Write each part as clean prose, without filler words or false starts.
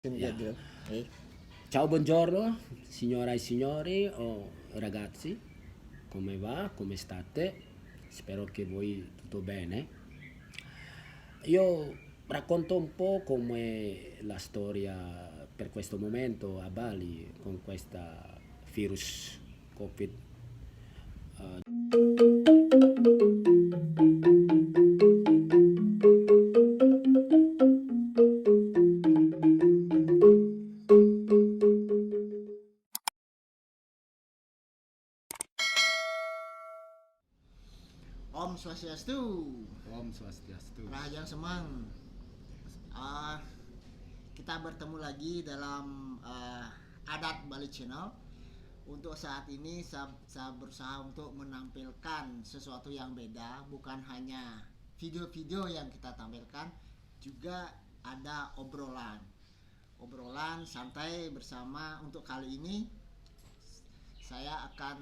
Ya. Eh, Ciao, buongiorno, signora e signori o ragazzi, come va? Come state? Spero che voi tutto bene. Io racconto un po' come la storia per questo momento a Bali con questa virus Covid. Om Swastiastu, Om Swastiastu. Raja Semang. Ah, kita bertemu lagi dalam Adat Bali Channel. Untuk saat ini saya berusaha untuk menampilkan sesuatu yang beda, bukan hanya video-video yang kita tampilkan, juga ada obrolan santai bersama. Untuk kali ini saya akan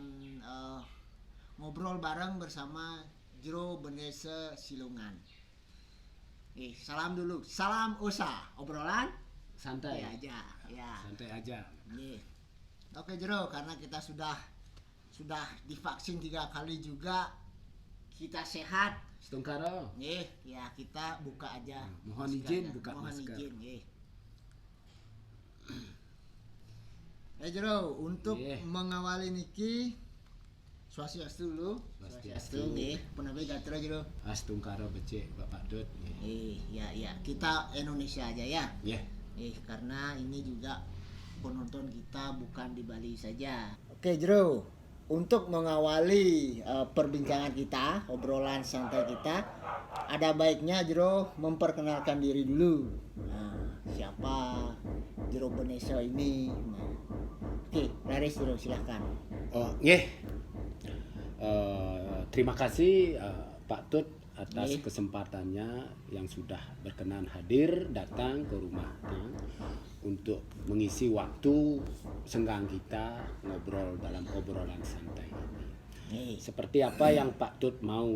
ngobrol bareng bersama Jero Benese Silungan. Salam dulu, salam usa, obrolan Santai. aja, ya. Santai aja. Oke Jero, karena kita sudah divaksin 3 kali juga, kita sehat. Setungkaro. Ya kita buka aja. Mohon izin buka masker. Jero, untuk Nggih. mengawali niki Swastiastu dulu. Swastiastu. Penabe gatra Jero. Astungkaro becik Bapak Dut. Ya, kita Indonesia aja ya. Ya. Karena ini juga penonton kita bukan di Bali saja. Oke, Jero. Untuk mengawali perbincangan kita, obrolan santai kita, ada baiknya Jero memperkenalkan diri dulu. Nah, siapa Jero Benese ini? Nah, oke, Laris Jero, silahkan. Oh, nggih. Terima kasih Pak Tut atas Nggih. kesempatannya yang sudah berkenan hadir datang ke rumahnya untuk mengisi waktu senggang kita ngobrol dalam obrolan santai ini. Seperti apa yang Pak Tut mau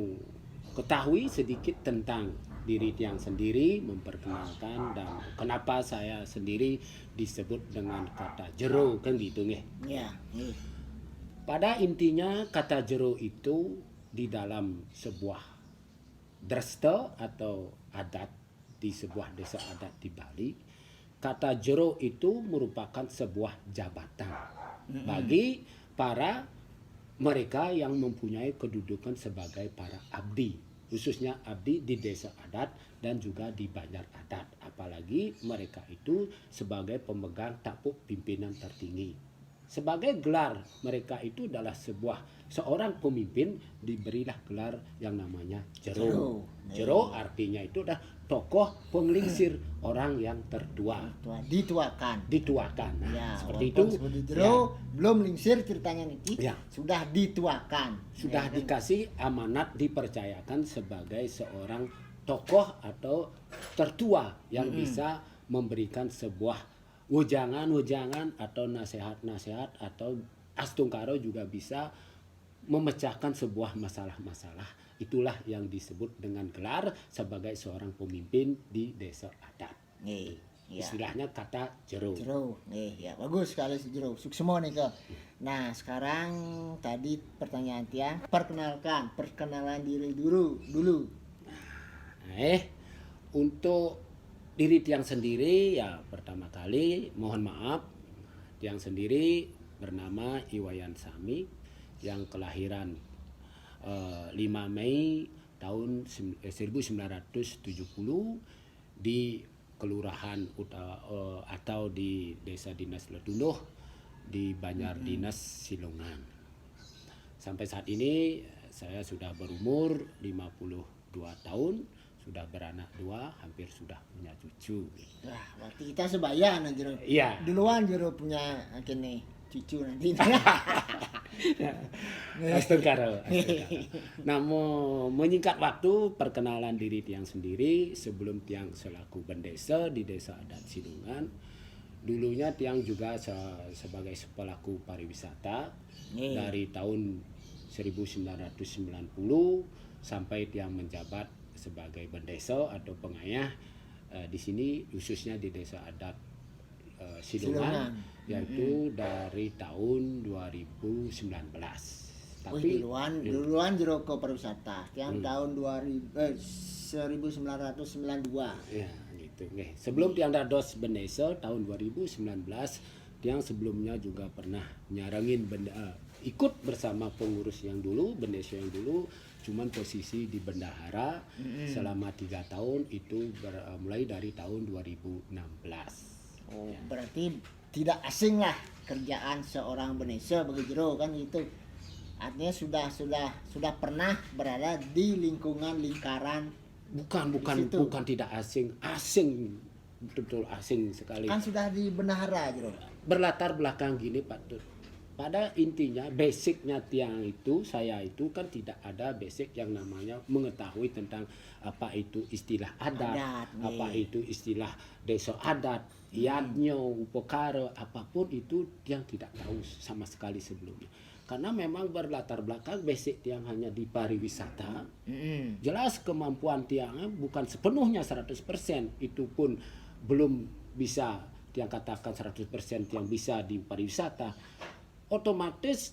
ketahui sedikit tentang diri yang sendiri, memperkenalkan dan kenapa saya sendiri disebut dengan kata jero, kan gitu nggih. Ya, Pada intinya kata jero itu di dalam sebuah dresta atau adat di sebuah desa adat di Bali, kata jero itu merupakan sebuah jabatan bagi para mereka yang mempunyai kedudukan sebagai para abdi, khususnya abdi di desa adat dan juga di banjar adat, apalagi mereka itu sebagai pemegang tampuk pimpinan tertinggi. Sebagai gelar mereka itu adalah seorang pemimpin diberilah gelar yang namanya jero. Jero artinya itu adalah tokoh penglingsir, orang yang tertua. Dituakan. Nah, Ya, seperti itu. Seperti Jero, belum lingsir ceritanya niki. Ya. Sudah dituakan. Sudah Ya, kan? dikasih amanat, dipercayakan sebagai seorang tokoh atau tertua yang bisa memberikan sebuah wejangan atau nasihat-nasihat, atau astungkaro juga bisa memecahkan sebuah masalah-masalah. Itulah yang disebut dengan gelar sebagai seorang pemimpin di desa adat. Ya. Istilahnya kata jero. Ya bagus sekali si Jero. Suksemo nih ke. Nah sekarang tadi pertanyaan Tia, perkenalan diri dulu. Untuk diri Tiang sendiri ya pertama kali mohon maaf, Tiang sendiri bernama Iwayan Sami yang kelahiran 5 Mei tahun 1970 di Kelurahan atau di Desa Dinas Letunuh di Banjar Dinas Silungan. Sampai saat ini saya sudah berumur 52 tahun, sudah beranak 2, hampir sudah punya cucu. Wah, berarti kita sebayan Jero. Iya. Duluan Jero punya kene cucu nanti. Astagfirullah. Nah, menyingkat waktu perkenalan diri Tiang sendiri, sebelum Tiang selaku bendesa di Desa Adat Silungan, dulunya Tiang juga sebagai pelaku pariwisata dari tahun 1990 sampai Tiang menjabat sebagai bendesa atau pengayah di sini, khususnya di Desa Adat Silungan, yaitu dari tahun 2019. Wih, duluan jero ke pariwisata yang tahun 1992. Ya, gitu. Nggih. Sebelum tiang dados Benesa tahun 2019, tiang sebelumnya juga pernah nyarangin ikut bersama pengurus yang dulu, Benesa yang dulu, cuman posisi di bendahara selama 3 tahun itu mulai dari tahun 2016. Oh, berarti tidak asing lah kerjaan seorang Benesa bagi jero kan gitu. Artinya sudah pernah berada di lingkaran Bukan tidak asing, betul asing sekali. kan sudah di bendahara jero. Berlatar belakang gini Pak Tut. Pada intinya basicnya tiang itu, saya itu kan tidak ada basic yang namanya mengetahui tentang apa itu istilah adat, apa itu istilah desa adat, iadnyo, upokara, apapun itu yang tidak tahu sama sekali sebelumnya. Karena memang berlatar belakang basic tiang hanya di pariwisata. Jelas kemampuan tiangnya bukan sepenuhnya 100%, itu pun belum bisa tiang katakan 100% yang bisa di pariwisata. Otomatis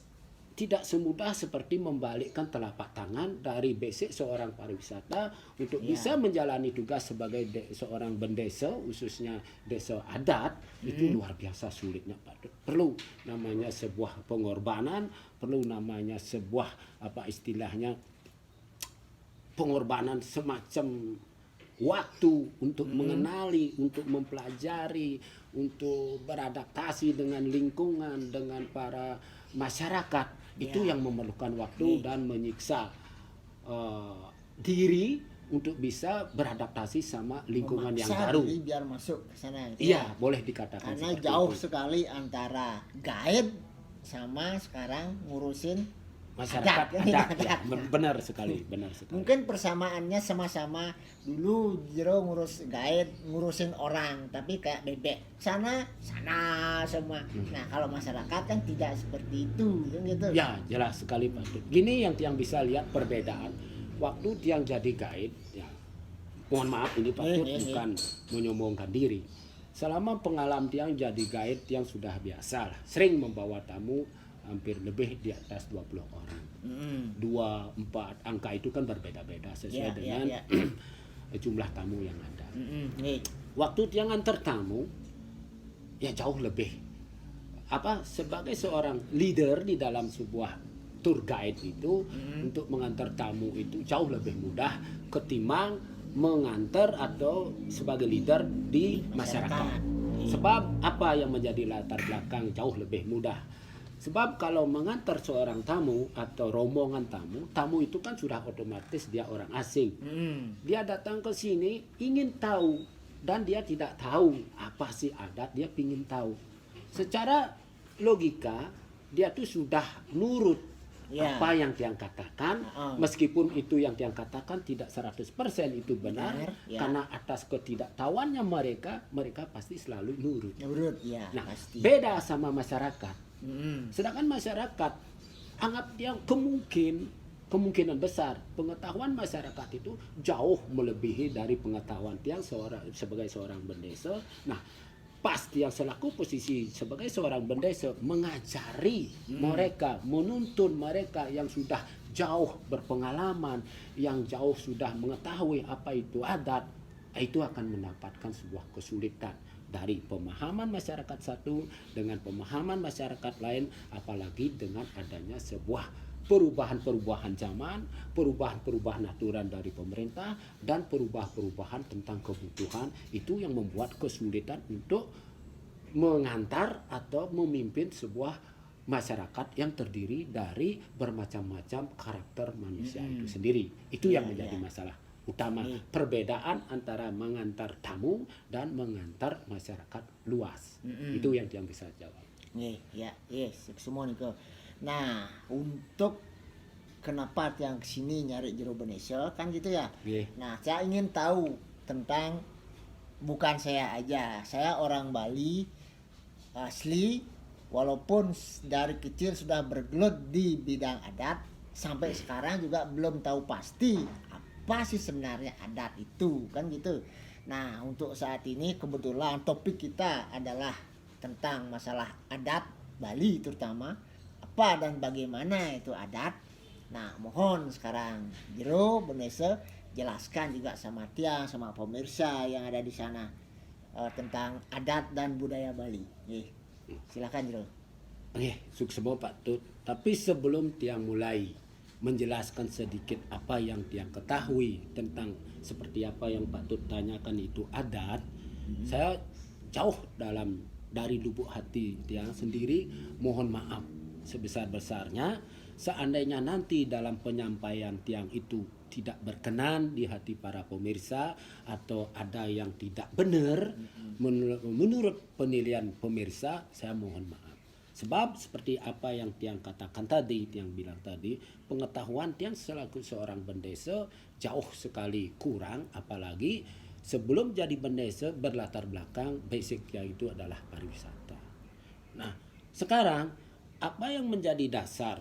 tidak semudah seperti membalikkan telapak tangan dari basic seorang pariwisata untuk bisa menjalani tugas sebagai seorang bendesa, khususnya desa adat, itu luar biasa sulitnya Pak. Perlu namanya sebuah pengorbanan, perlu namanya sebuah apa istilahnya pengorbanan semacam waktu untuk mengenali, untuk mempelajari, untuk beradaptasi dengan lingkungan, dengan para masyarakat. Itu yang memerlukan waktu dan menyiksa diri untuk bisa beradaptasi sama lingkungan yang baru. Diri biar masuk ke sana. Iya, boleh dikatakan karena jauh sekali antara guide sama sekarang ngurusin masyarakat adat. Ya, benar sekali. Mungkin persamaannya sama-sama dulu jero ngurus guide, ngurusin orang, tapi kayak bebek sana semua. Nah, kalau masyarakat kan tidak seperti itu, kan gitu. Ya, jelas sekali Pak. Gini yang tiang bisa lihat perbedaan waktu tiang jadi guide, ya. Mohon maaf ini Pak, bukan menyombongkan diri. Selama pengalaman tiang jadi guide, tiang sudah biasa lah, sering membawa tamu hampir lebih di atas 20 orang. 2, 4 angka itu kan berbeda-beda sesuai dengan jumlah tamu yang ada. Waktu tiang antar tamu ya jauh lebih sebagai seorang leader di dalam sebuah tour guide itu untuk mengantar tamu itu jauh lebih mudah ketimbang mengantar atau sebagai leader di masyarakat. Sebab apa yang menjadi latar belakang jauh lebih mudah. Sebab kalau mengantar seorang tamu atau rombongan tamu itu kan sudah otomatis dia orang asing. Dia datang ke sini ingin tahu dan dia tidak tahu apa sih adat, dia ingin tahu. Secara logika dia tuh sudah nurut apa yang tiang katakan, meskipun itu yang tiang katakan tidak 100% itu benar, karena atas ketidaktahuannya mereka pasti selalu nurut. Nah, pasti. Beda sama masyarakat. Sedangkan masyarakat anggap dia kemungkinan besar pengetahuan masyarakat itu jauh melebihi dari pengetahuan tiang sebagai seorang bendesa. Nah, pasti yang selaku posisi sebagai seorang bendesa mengajari mereka, menuntun mereka yang sudah jauh berpengalaman, yang jauh sudah mengetahui apa itu adat, itu akan mendapatkan sebuah kesulitan dari pemahaman masyarakat satu dengan pemahaman masyarakat lain, apalagi dengan adanya sebuah perubahan-perubahan zaman, perubahan-perubahan aturan dari pemerintah, dan perubahan-perubahan tentang kebutuhan, itu yang membuat kesulitan untuk mengantar atau memimpin sebuah masyarakat yang terdiri dari bermacam-macam karakter manusia itu sendiri. Itu yang menjadi masalah utama, perbedaan antara mengantar tamu dan mengantar masyarakat luas. Itu yang bisa jawab. Semua nih kok. Nah, untuk kenapa yang kesini nyari jero Benesa kan gitu ya. Nah, saya ingin tahu tentang, bukan saya aja, saya orang Bali asli, walaupun dari kecil sudah bergelut di bidang adat, sampai sekarang juga belum tahu pasti apa sih sebenarnya adat itu, kan gitu. Nah, untuk saat ini kebetulan topik kita adalah tentang masalah adat Bali terutama, apa dan bagaimana itu adat. Nah, mohon sekarang Jero Bonese jelaskan juga sama Tiang, sama pemirsa yang ada di sana tentang adat dan budaya Bali. Silakan Jero. Sukses Pak Tut. Tapi sebelum Tiang mulai menjelaskan sedikit apa yang Tiang ketahui tentang seperti apa yang Pak Tut tanyakan itu adat, saya jauh dari lubuk hati Tiang sendiri mohon maaf sebesar-besarnya seandainya nanti dalam penyampaian Tiang itu tidak berkenan di hati para pemirsa atau ada yang tidak benar menurut penilaian pemirsa, saya mohon maaf. Sebab seperti apa yang Tiang katakan tadi, Tiang bilang tadi, pengetahuan Tiang selaku seorang bendesa jauh sekali kurang, apalagi sebelum jadi bendesa berlatar belakang basicnya itu adalah pariwisata. Nah, sekarang apa yang menjadi dasar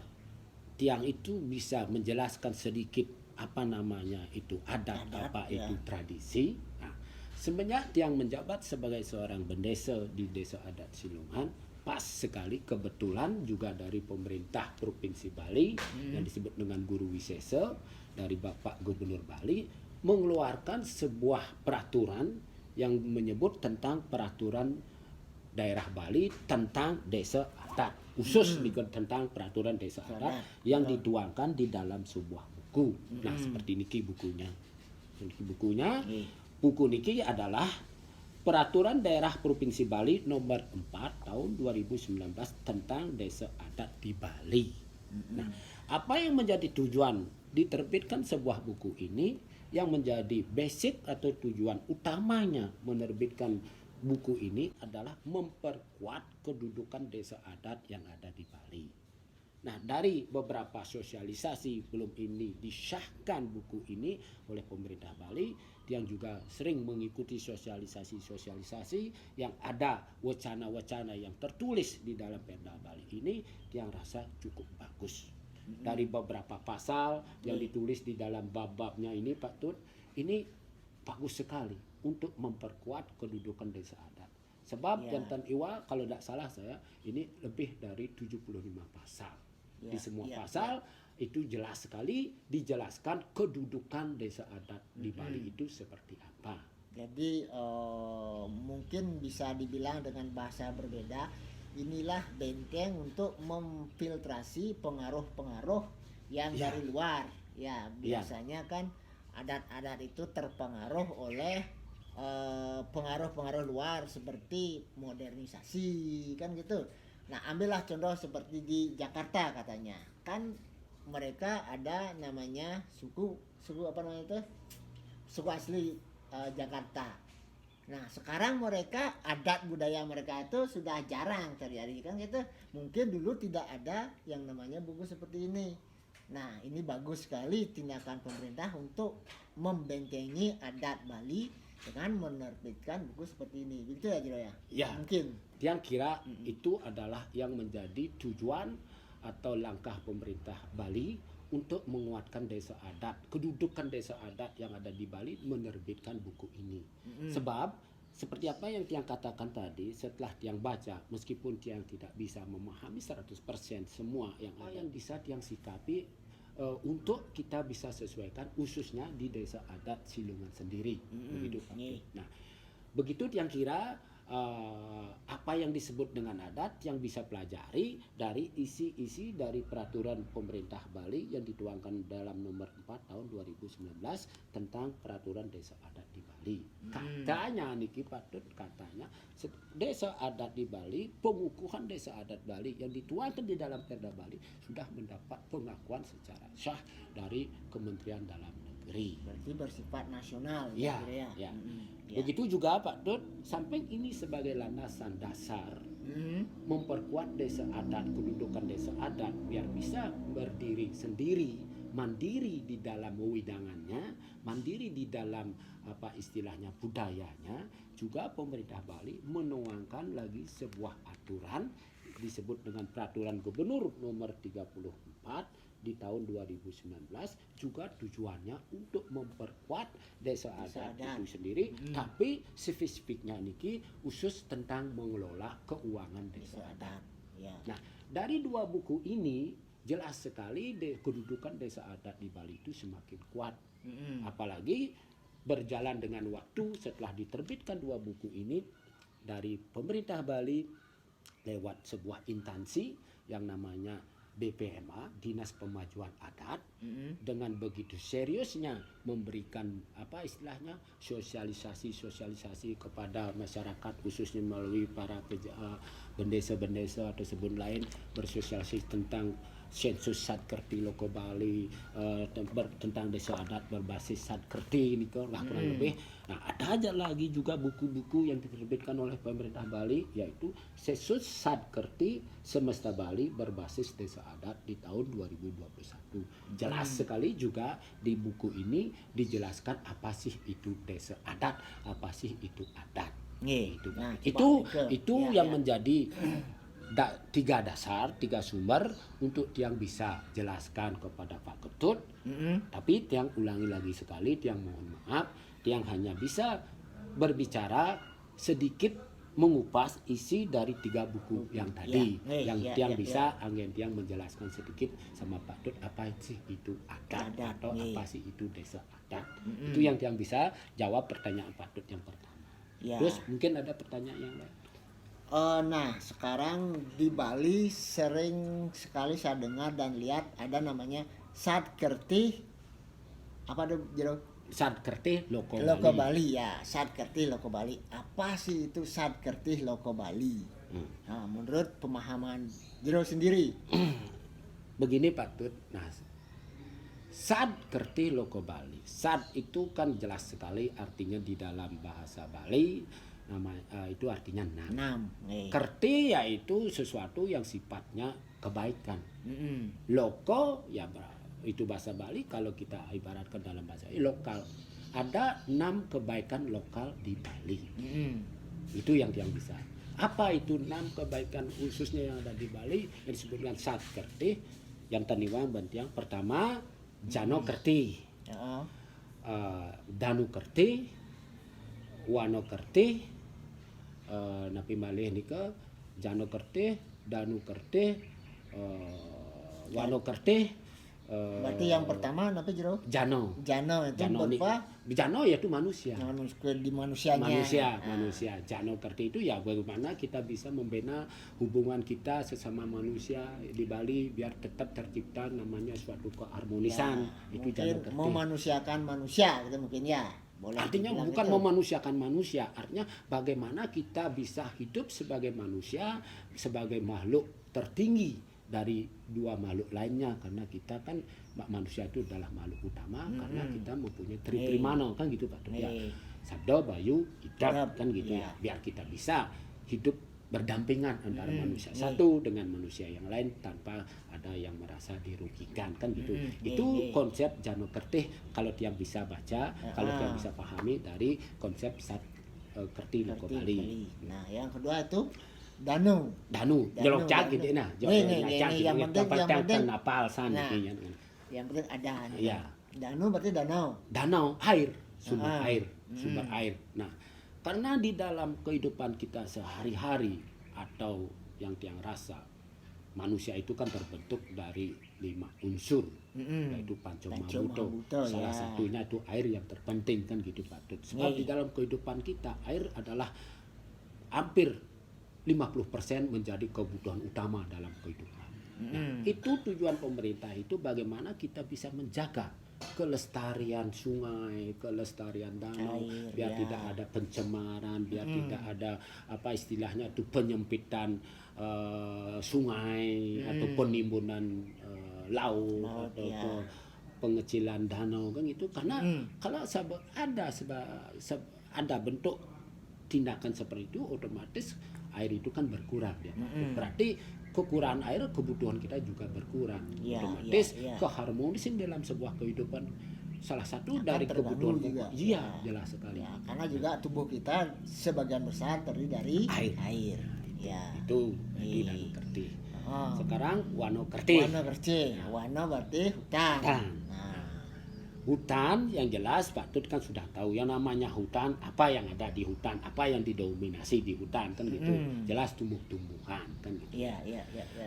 Tiang itu bisa menjelaskan sedikit apa namanya itu adat apa ya. itu tradisi. Nah, semenjak Tiang menjabat sebagai seorang bendesa di Desa Adat Silungan, pas sekali kebetulan juga dari pemerintah Provinsi Bali yang disebut dengan Guru Wisesa dari Bapak Gubernur Bali mengeluarkan sebuah peraturan yang menyebut tentang peraturan daerah Bali tentang desa adat, khusus tentang peraturan desa adat yang dituangkan di dalam sebuah buku. Nah, seperti niki bukunya. Buku niki adalah Peraturan Daerah Provinsi Bali nomor 4 tahun 2019 tentang desa adat di Bali. Nah, apa yang menjadi tujuan diterbitkan sebuah buku ini, yang menjadi basic atau tujuan utamanya menerbitkan buku ini adalah memperkuat kedudukan desa adat yang ada di Bali. Nah, dari beberapa sosialisasi belum ini disahkan buku ini oleh pemerintah Bali, yang juga sering mengikuti sosialisasi yang ada wacana-wacana yang tertulis di dalam Perda Bali ini, yang rasa cukup bagus. Dari beberapa pasal yang ditulis di dalam bab-babnya ini Pak Tut, ini bagus sekali untuk memperkuat kedudukan desa adat. Sebab Jantan Iwa kalau tidak salah saya ini lebih dari 75 pasal. Di semua pasal itu jelas sekali dijelaskan kedudukan desa adat di Bali itu seperti apa. Jadi mungkin bisa dibilang dengan bahasa berbeda, inilah benteng untuk memfiltrasi pengaruh-pengaruh yang dari luar. Ya, biasanya kan adat-adat itu terpengaruh oleh pengaruh-pengaruh luar seperti modernisasi kan gitu. Nah, ambillah contoh seperti di Jakarta katanya. Kan mereka ada namanya suku apa namanya itu? Suku asli Jakarta. Nah, sekarang mereka adat budaya mereka itu sudah jarang terjadi kan gitu. Mungkin dulu tidak ada yang namanya buku seperti ini. Nah, ini bagus sekali tindakan pemerintah untuk membentengi adat Bali dengan menerbitkan buku seperti ini. Begitu ya, Jiro ya? Ya. Mungkin. Yang kira itu adalah yang menjadi tujuan atau langkah pemerintah Bali untuk menguatkan desa adat, kedudukan desa adat yang ada di Bali, menerbitkan buku ini. Sebab seperti apa yang Tiang katakan tadi, setelah Tiang baca, meskipun Tiang tidak bisa memahami 100% semua yang ada, yang bisa Tiang sikapi untuk kita bisa sesuaikan khususnya di desa adat Silungan sendiri. Begitu Pak. Nah, begitu Tiang kira apa yang disebut dengan adat yang bisa pelajari dari isi-isi dari peraturan pemerintah Bali yang dituangkan dalam nomor 4 tahun 2019 tentang peraturan desa adat di Bali. Katanya niki patut katanya desa adat di Bali, pengukuhan desa adat Bali yang dituangkan di dalam Perda Bali sudah mendapat pengakuan secara sah dari Kementerian Dalam Negeri. Berarti bersifat nasional. Ya, ya. Begitu juga Pak Dut, samping ini sebagai landasan dasar memperkuat desa adat, kedudukan desa adat biar bisa berdiri sendiri, mandiri di dalam wewidangannya, mandiri di dalam apa istilahnya budayanya, juga pemerintah Bali menuangkan lagi sebuah aturan disebut dengan Peraturan Gubernur nomor 34 di tahun 2019 juga tujuannya untuk memperkuat desa adat itu sendiri, tapi spesifiknya niki khusus tentang mengelola keuangan desa adat. Ya. Nah, dari dua buku ini jelas sekali kedudukan desa adat di Bali itu semakin kuat. Apalagi berjalan dengan waktu setelah diterbitkan dua buku ini dari pemerintah Bali lewat sebuah instansi yang namanya BPMA, Dinas Pemajuan Adat, dengan begitu seriusnya memberikan apa istilahnya sosialisasi kepada masyarakat, khususnya melalui para bendesa-bendesa atau sebut lain, bersosialisasi tentang sensus Sadkerti Loko Bali, tentang desa adat berbasis Sadkerti ini kurang lebih. Nah, ada aja lagi juga buku-buku yang diterbitkan oleh pemerintah Bali, yaitu sensus Sadkerti Semesta Bali berbasis desa adat di tahun 2021. Jelas sekali juga di buku ini dijelaskan apa sih itu desa adat, apa sih itu adat. Itu Nah, itu yang menjadi tiga sumber untuk Tiang bisa jelaskan kepada Pak Ketut. Tapi Tiang ulangi lagi sekali, Tiang mohon maaf, Tiang hanya bisa berbicara sedikit mengupas isi dari tiga buku yang tadi. Tiang bisa angin Tiang menjelaskan sedikit sama Pak Ketut apa sih itu adat atau apa sih itu desa adat. Itu yang Tiang bisa jawab pertanyaan Pak Ketut yang pertama. Terus mungkin ada pertanyaan yang lain. Nah, sekarang di Bali sering sekali saya dengar dan lihat ada namanya Sadkerti apa tuh Jero? Sadkerti Loko Loko Bali. Bali ya, Sadkerti Loko Bali. Apa sih itu Sadkerti Loko Bali? Nah, menurut pemahaman Jero sendiri. Begini Pak Tut. Nah, Sadkerti Loko Bali. Sad itu kan jelas sekali artinya di dalam bahasa Bali. Nama itu artinya enam. Kerti yaitu sesuatu yang sifatnya kebaikan. Loko ya itu bahasa Bali, kalau kita ibaratkan dalam bahasa lokal. Ada 6 kebaikan lokal di Bali. Itu yang bisa. Apa itu 6 kebaikan khususnya yang ada di Bali yang disebutkan Sadkerti? Yang taniwang bentiang pertama Jano Kerti, Danu Kerti, Wano Kerti, napi malih nika Jano Kerti, Danu Kerti, Wano Kerti. Berarti yang pertama apa Jero? Jano itu berupa Jano yaitu manusia. Di manusianya. Manusia. Jano Kerti itu ya bagaimana kita bisa membina hubungan kita sesama manusia di Bali biar tetap tercipta namanya suatu keharmonisan. Itu Jano Kerti. Memanusiakan manusia gitu mungkin ya. Boleh artinya bukan itu. Memanusiakan manusia, artinya bagaimana kita bisa hidup sebagai manusia, sebagai makhluk tertinggi dari dua makhluk lainnya, karena kita kan manusia itu adalah makhluk utama karena kita mempunyai trimano kan gitu Pak. Ya. Sabda, Bayu, Idap kan gitu ya. Biar kita bisa hidup berdampingan antara manusia satu dengan manusia yang lain tanpa ada yang merasa dirugikan kan gitu. Itu konsep Jano Kerti kalau Tiang bisa baca, kalau Tiang bisa pahami dari konsep Sadkerti Loko Bali. Nah, yang kedua itu Danu jelocak gitu nah. Yang penting napal san yang penting ada. Iya. Danu berarti danau air, sumber air. Nah, karena di dalam kehidupan kita sehari-hari atau yang Tiang rasa manusia itu kan terbentuk dari 5 unsur, yaitu Pancomabuto. Salah satunya itu air yang terpenting kan gitu Pak Tut. Sebab di dalam kehidupan kita air adalah hampir 50% menjadi kebutuhan utama dalam kehidupan. Nah, itu tujuan pemerintah itu bagaimana kita bisa menjaga kelestarian sungai, kelestarian danau, biar tidak ada pencemaran, biar tidak ada apa istilahnya itu penyempitan sungai atau penimbunan laut atau pengecilan danau kan itu. Karena kalau ada bentuk tindakan seperti itu, otomatis air itu kan berkurang ya. Berarti kekurangan air, kebutuhan kita juga berkurang. Otomatis keharmonisan dalam sebuah kehidupan salah satu dari kebutuhan juga. Jelas sekali. Ya, karena juga tubuh kita sebagian besar terdiri dari air. Ya. Itu Danu Kerti. Oh. Sekarang Wanokerti. Wano kerci. Wano berarti hutan. Hutan. Nah, Hutan yang jelas Pak Tut kan sudah tahu yang namanya hutan, apa yang ada di hutan, apa yang didominasi di hutan kan gitu. Jelas tumbuh-tumbuhan kan gitu. iya.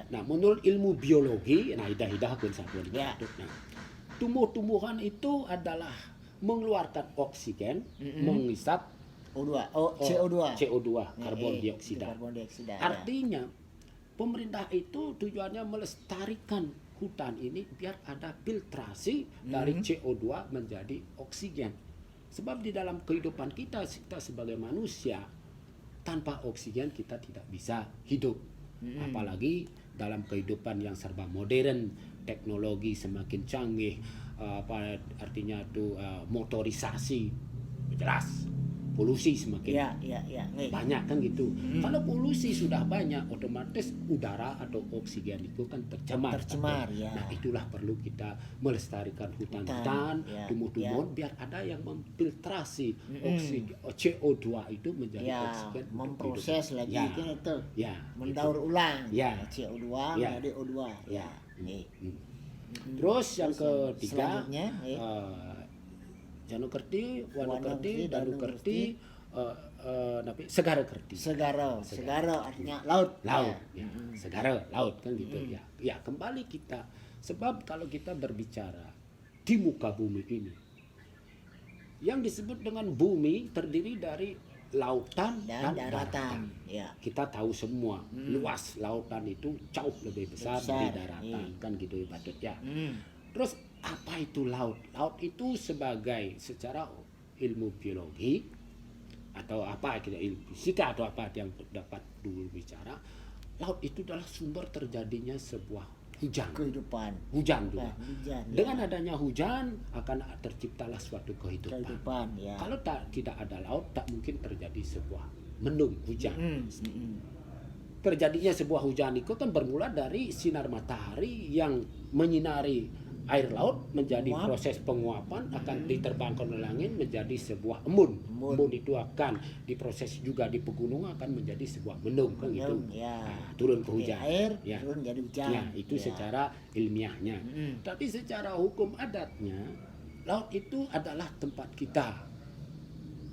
Nah, menurut ilmu biologi, nah idah-idah kun satuan Ya. Pak Tut. Nah, tumbuh-tumbuhan itu adalah mengeluarkan oksigen, menghisap O2. Oh, CO2. CO2, karbon dioksida. Karbon dioksida. Artinya pemerintah itu tujuannya melestarikan hutan ini biar ada filtrasi dari CO2 menjadi oksigen. Sebab di dalam kehidupan kita sebagai manusia tanpa oksigen kita tidak bisa hidup. Apalagi dalam kehidupan yang serba modern, teknologi semakin canggih, apa artinya itu motorisasi, jelas polusi semakin Ya. banyak kan gitu. Kalau polusi sudah banyak, otomatis udara atau oksigen itu kan tercemar. Ya. Nah, itulah perlu kita melestarikan hutan-hutan, Ya, tumbuh-tumbuhan biar ada yang memfiltrasi oksigen CO2 itu menjadi Ya, oksigen. untuk memproses hidup. lagi Ya, kan itu. ya, Mendaur ulang. Ya. CO2 Ya. menjadi O2. Ya. Nih. Terus yang Terus ketiga, selanjutnya, Janokerti, Wanokerti, Wanokerti, Danukerti, Danukerti, Segarakerti. Segaro artinya laut. Laut, ya. Segara laut kan gitu ya. Ya, kembali kita, sebab kalau kita berbicara di muka bumi ini, yang disebut dengan bumi terdiri dari lautan Dan dan daratan. daratan. Ya. Kita tahu semua luas lautan itu jauh lebih besar dari daratan kan gitu ya Patut ya. Terus apa itu laut? Laut itu sebagai secara ilmu biologi atau apa kita ilmu fisika atau apa yang dapat dulu bicara, laut itu adalah sumber terjadinya sebuah hujan. Hujan juga. Hujan. Dengan adanya hujan akan terciptalah suatu kehidupan. Ya. Kalau tidak ada laut tak mungkin terjadi sebuah mendung hujan. Terjadinya sebuah hujan itu kan bermula dari sinar matahari yang menyinari air laut menjadi Menguap. proses penguapan akan diterbangkan oleh angin menjadi sebuah embun. Embun itu akan diproses juga di pegunungan akan menjadi sebuah mendung kan gitu. Ya. Nah, turun ke hujan. Air Ya. turun jadi hujan. Ya, itu secara ilmiahnya. Tapi secara hukum adatnya, laut itu adalah tempat kita.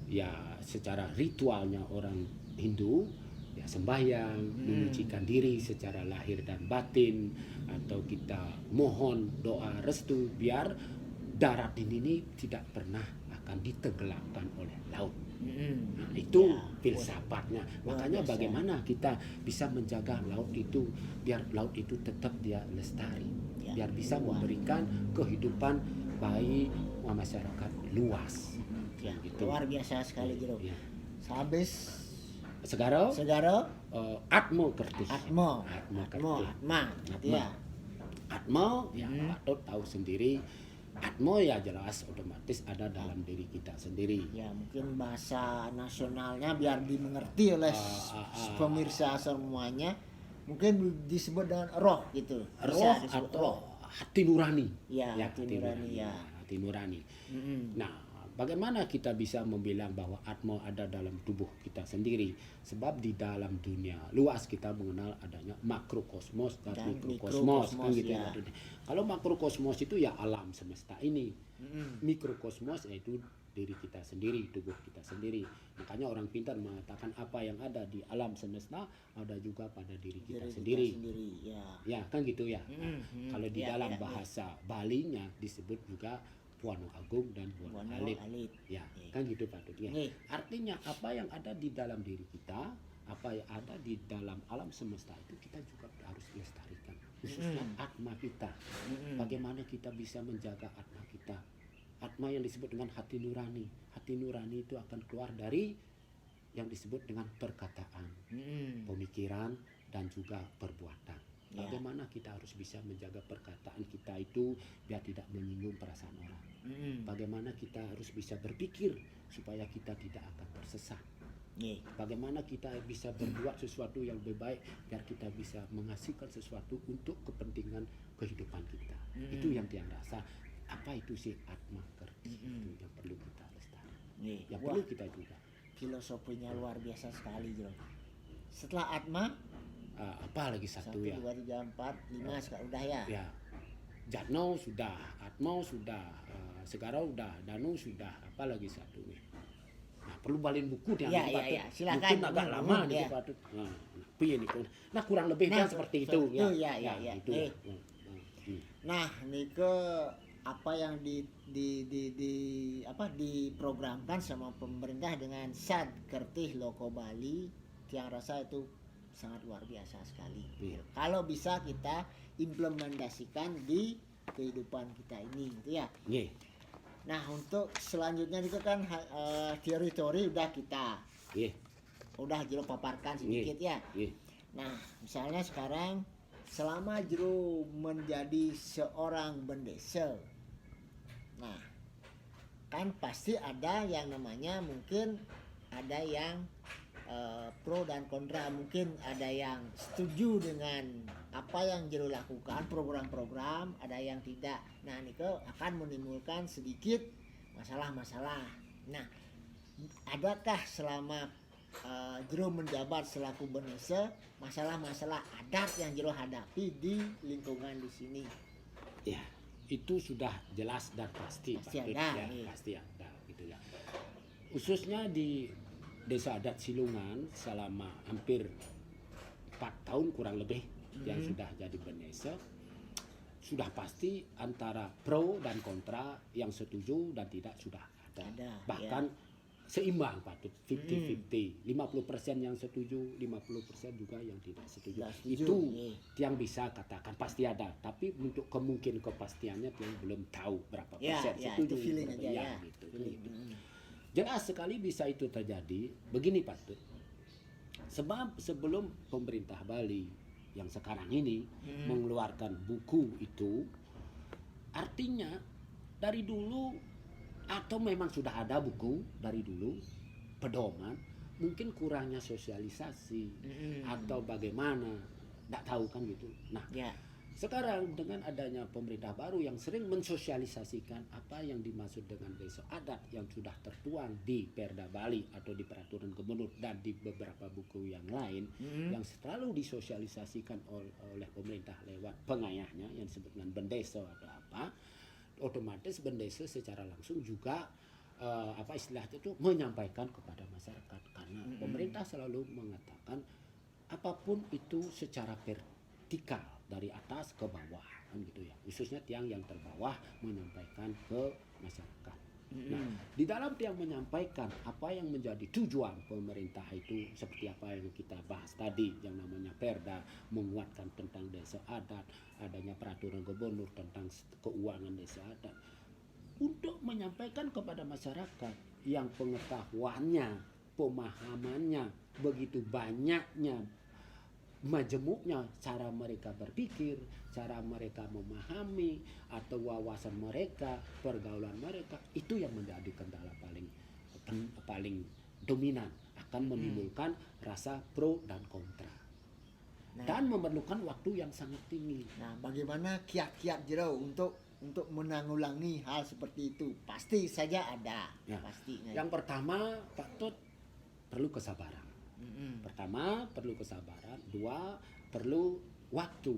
Ya, secara ritualnya orang Hindu, ya sembahyang, menyucikan diri secara lahir dan batin, atau kita mohon doa restu biar darat ini tidak pernah akan ditenggelamkan oleh laut. Nah, itu filsafatnya. Makanya biasa. bagaimana kita bisa menjaga laut itu biar laut itu tetap dia lestari, Ya. biar bisa memberikan kehidupan bagi masyarakat luas. Ya, Gitu. luar biasa sekali Jero. Ya. Habis Segaro Segaro Atmo Kerti. Atmo. Atma. Ya. Atmo ya Pak Tut tahu sendiri. Atmo ya jelas otomatis ada dalam diri kita sendiri. Ya, mungkin bahasa nasionalnya biar dimengerti oleh pemirsa semuanya. Mungkin disebut dengan roh gitu. Roh Disebut atau hati nurani. Ya, hati nurani, ya. Hati nurani. Nah, bagaimana kita bisa membilang bahwa Atmo ada dalam tubuh kita sendiri? Sebab di dalam dunia luas kita mengenal adanya makrokosmos dan mikrokosmos kan gitu ya. ya. Kalau makrokosmos itu ya alam semesta ini. Mikrokosmos yaitu diri kita sendiri, tubuh kita sendiri. Makanya orang pintar mengatakan apa yang ada di alam semesta ada juga pada diri kita sendiri. Ya, kan gitu ya. Nah, kalau di dalam bahasa Balinya disebut juga Puano Agung dan Puano Alit. Ya, kan gitu Pak Tut ya. Artinya apa yang ada di dalam diri kita, apa yang ada di dalam alam semesta itu kita juga harus lestarikan. Khususnya atma kita. Bagaimana kita bisa menjaga atma kita? Atma yang disebut dengan hati nurani. Hati nurani itu akan keluar dari yang disebut dengan perkataan, pemikiran dan juga perbuatan. Bagaimana kita harus bisa menjaga perkataan kita itu biar tidak menyinggung perasaan orang. Bagaimana kita harus bisa berpikir supaya kita tidak akan tersesat. Bagaimana kita bisa berbuat sesuatu yang lebih baik biar kita bisa menghasilkan sesuatu untuk kepentingan kehidupan kita. Itu yang dia rasa. Apa itu sih Atma Kerti? Itu yang perlu kita lestarikan. Yang perlu kita juga. Filosofinya luar biasa sekali, Bro. Setelah Atma apa lagi satu 1, ya? 2, 3, 4, 5 sekarang udah ya. Ya, Jatno sudah, Atmo sudah, Segarau sudah, Danu sudah, apa lagi satu nih? Nah, perlu balin buku dia Ya, nih, ya, Patut. ya. Silakan. Mungkin agak lama nih Ya. Patut. Piye nih, nah kurang lebih Nah, kan seperti itu seperti itu, ya, ya, ya. Itu. Eh. Nah, nike apa yang diprogramkan sama pemerintah dengan Sad Kertih Loko Bali, yang rasa itu sangat luar biasa sekali. Iya. Kalau bisa kita implementasikan di kehidupan kita ini, gitu ya. Nggih. Nah, untuk selanjutnya itu kan teori-teori udah kita Nggih. udah Jero paparkan sedikit ya. Nggih. Nah, misalnya sekarang selama Jero menjadi seorang bendesa, nah kan pasti ada yang namanya, mungkin ada yang pro dan kontra, mungkin ada yang setuju dengan apa yang Jero lakukan, program-program, ada yang tidak. Nah, ini akan menimbulkan sedikit masalah-masalah. Nah, adakah selama Jero menjabat selaku bendesa masalah-masalah adat yang Jero hadapi di lingkungan di sini? Ya, itu sudah jelas dan pasti. Pasti Patut, ada, ya, iya. pasti ada gitu ya. Khususnya di Desa Adat Silungan selama hampir 4 tahun kurang lebih yang sudah jadi bendesa, sudah pasti antara pro dan kontra, yang setuju dan tidak sudah ada. Bahkan seimbang Patut, 50-50. 50% yang setuju, 50% juga yang tidak setuju. Tidak setuju, Itu iya. yang bisa katakan pasti ada, tapi untuk kemungkinan kepastiannya yang belum tahu berapa Ya, persen ya, setuju, itu feeling berapa aja yang ya. gitu. Feeling. Gitu. Jelas sekali bisa itu terjadi. Begini Patut, sebab sebelum pemerintah Bali yang sekarang ini mengeluarkan buku itu, artinya dari dulu, atau memang sudah ada buku dari dulu, pedoman, mungkin kurangnya sosialisasi atau bagaimana, tidak tahu kan gitu. Nah, Ya. sekarang dengan adanya pemerintah baru yang sering mensosialisasikan apa yang dimaksud dengan desa adat yang sudah tertuang di Perda Bali atau di Peraturan Gubernur dan di beberapa buku yang lain yang selalu disosialisasikan oleh pemerintah lewat pengayahnya yang disebut dengan bendesa atau apa, otomatis bendesa secara langsung juga apa istilahnya itu menyampaikan kepada masyarakat, karena pemerintah selalu mengatakan apapun itu secara vertikal dari atas ke bawah kan gitu ya, khususnya tiang yang terbawah menyampaikan ke masyarakat. Nah, di dalam tiang menyampaikan apa yang menjadi tujuan pemerintah itu, seperti apa yang kita bahas tadi, yang namanya Perda menguatkan tentang desa adat, adanya peraturan gubernur tentang keuangan desa adat, untuk menyampaikan kepada masyarakat yang pengetahuannya, pemahamannya begitu banyaknya, majemuknya cara mereka berpikir, cara mereka memahami, atau wawasan mereka, pergaulan mereka, itu yang menjadi kendala paling dominan, akan menimbulkan rasa pro dan kontra. Dan memerlukan waktu yang sangat tinggi. Nah, bagaimana kiat-kiat Jero untuk menanggulangi hal seperti itu? Pasti saja ada, Ya. pasti. Yang pertama, Patut, perlu kesabaran. Pertama, perlu kesabaran. Dua, perlu waktu.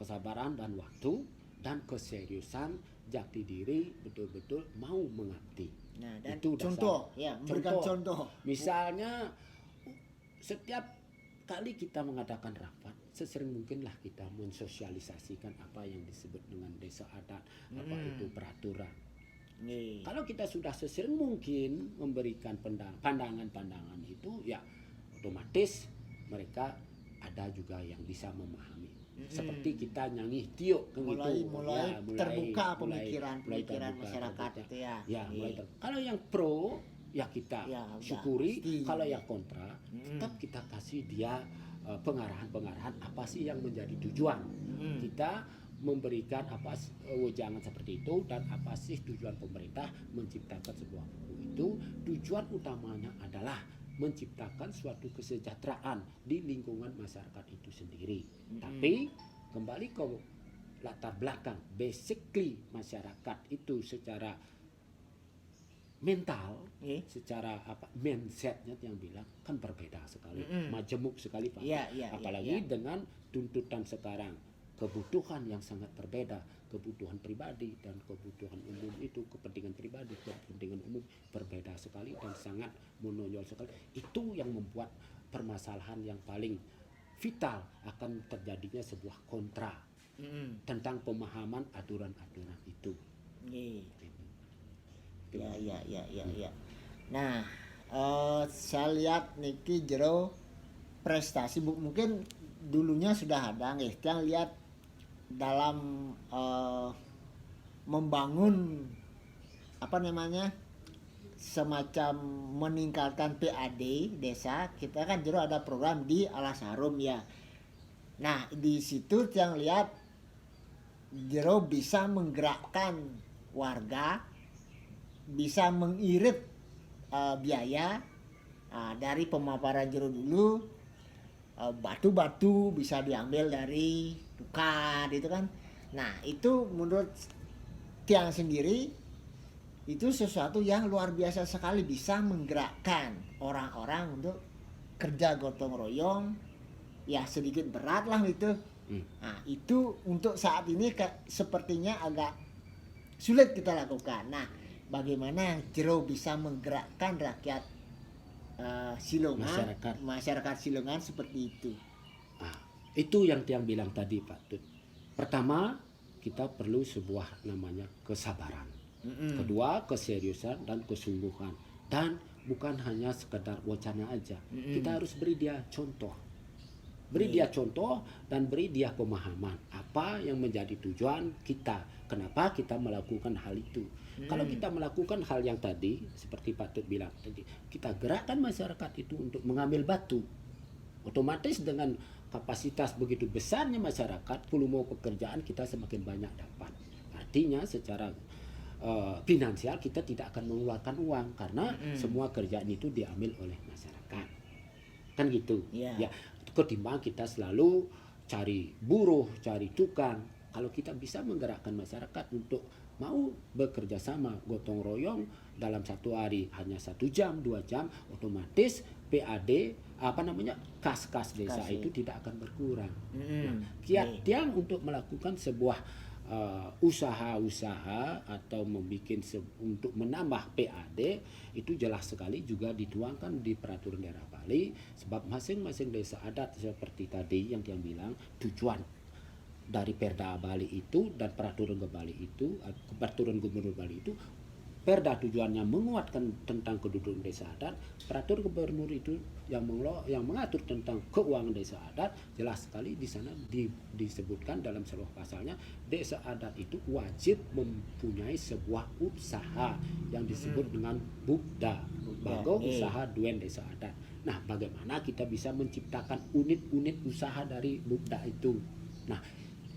Kesabaran dan waktu, dan keseriusan jati diri, betul-betul mau mengabdi. Nah, dan Itu dasar. contoh, ya, memberikan contoh. Misalnya, setiap kali kita mengadakan rapat, sesering mungkinlah kita mensosialisasikan apa yang disebut dengan desa adat, apa itu peraturan. Nih. Kalau kita sudah sesering mungkin memberikan pandangan-pandangan itu, ya otomatis mereka ada juga yang bisa memahami. Seperti kita nyanyi tiuk kan mulai gitu. terbuka mulai pemikiran terbuka, masyarakat terbuka. itu ya. Ya, mulai kalau yang pro ya kita Ya, udah, syukuri, pasti. kalau yang kontra tetap kita kasih dia pengarahan-pengarahan apa sih yang menjadi tujuan. Kita memberikan apa wejangan seperti itu, dan apa sih tujuan pemerintah menciptakan sebuah buku itu. Tujuan utamanya adalah menciptakan suatu kesejahteraan di lingkungan masyarakat itu sendiri. Tapi kembali ke latar belakang, basically masyarakat itu secara mental, Iya. secara mindsetnya yang bilang kan berbeda sekali, Mm-mm. majemuk sekali Pak. Iya, iya, Apalagi iya. dengan tuntutan sekarang, kebutuhan yang sangat berbeda, kebutuhan pribadi dan kebutuhan umum itu, kepentingan pribadi, kepentingan umum berbeda sekali dan sangat menonjol sekali. Itu yang membuat permasalahan yang paling vital akan terjadinya sebuah kontra Mm-mm. tentang pemahaman aturan-aturan itu. Iya. Gitu. Ya. Nah, saya lihat niki jero prestasi mungkin dulunya sudah ada nih. Yang lihat dalam membangun apa namanya semacam meningkatkan PAD desa, kita kan jero ada program di Alas Harum ya. Nah, di situ yang lihat jero bisa menggerakkan warga, bisa mengirit biaya dari pemaparan jero dulu. Batu-batu bisa diambil dari tukar itu kan. Nah, itu menurut Tiang sendiri itu sesuatu yang luar biasa sekali, bisa menggerakkan orang-orang untuk kerja gotong royong. Ya sedikit berat lah itu. Nah, itu untuk saat ini sepertinya agak sulit kita lakukan. Nah, bagaimana Jero bisa menggerakkan rakyat Silongan, masyarakat Silongan seperti itu? Itu yang Tiang bilang tadi Pak Tut. Pertama, kita perlu sebuah namanya kesabaran. Kedua, keseriusan dan kesungguhan. Dan bukan hanya sekedar wacana aja. Kita harus beri dia contoh. Beri dia contoh dan beri dia pemahaman apa yang menjadi tujuan kita. Kenapa kita melakukan hal itu. Kalau kita melakukan hal yang tadi, seperti Pak Tut bilang tadi, kita gerakkan masyarakat itu untuk mengambil batu. Otomatis dengan kapasitas begitu besarnya masyarakat, volume pekerjaan kita semakin banyak dapat. Artinya secara finansial kita tidak akan mengeluarkan uang karena semua kerjaan itu diambil oleh masyarakat. Kan gitu. Ya, ketimbang kita selalu cari buruh, cari tukang. Kalau kita bisa menggerakkan masyarakat untuk mau bekerja sama gotong royong dalam satu hari hanya 1 jam, 2 jam, otomatis PAD kas desa itu tidak akan berkurang. Nah, kiat Tiang untuk melakukan sebuah usaha-usaha atau untuk menambah PAD itu jelas sekali juga dituangkan di peraturan daerah Bali, sebab masing-masing desa adat seperti tadi yang Tiang bilang, tujuan dari Perda Bali itu dan peraturan Gubernur Bali itu, Perda tujuannya menguatkan tentang kedudukan desa adat, peraturan gubernur itu yang mengatur tentang keuangan desa adat. Jelas sekali di sana disebutkan dalam seluruh pasalnya, desa adat itu wajib mempunyai sebuah usaha yang disebut dengan Bukda, bago usaha duen desa adat. Nah, bagaimana kita bisa menciptakan unit-unit usaha dari Bukda itu? Nah,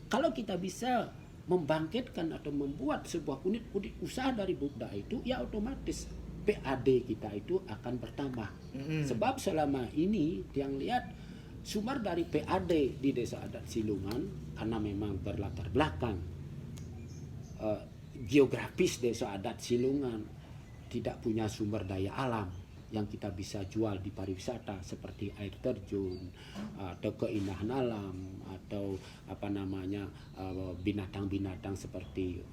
kalau kita bisa membangkitkan atau membuat sebuah unit-unit usaha dari Bukda itu, ya otomatis PAD kita itu akan bertambah. Sebab selama ini yang lihat sumber dari PAD di desa adat Silungan, karena memang berlatar belakang geografis desa adat Silungan tidak punya sumber daya alam yang kita bisa jual di pariwisata seperti air terjun atau keindahan alam atau binatang-binatang seperti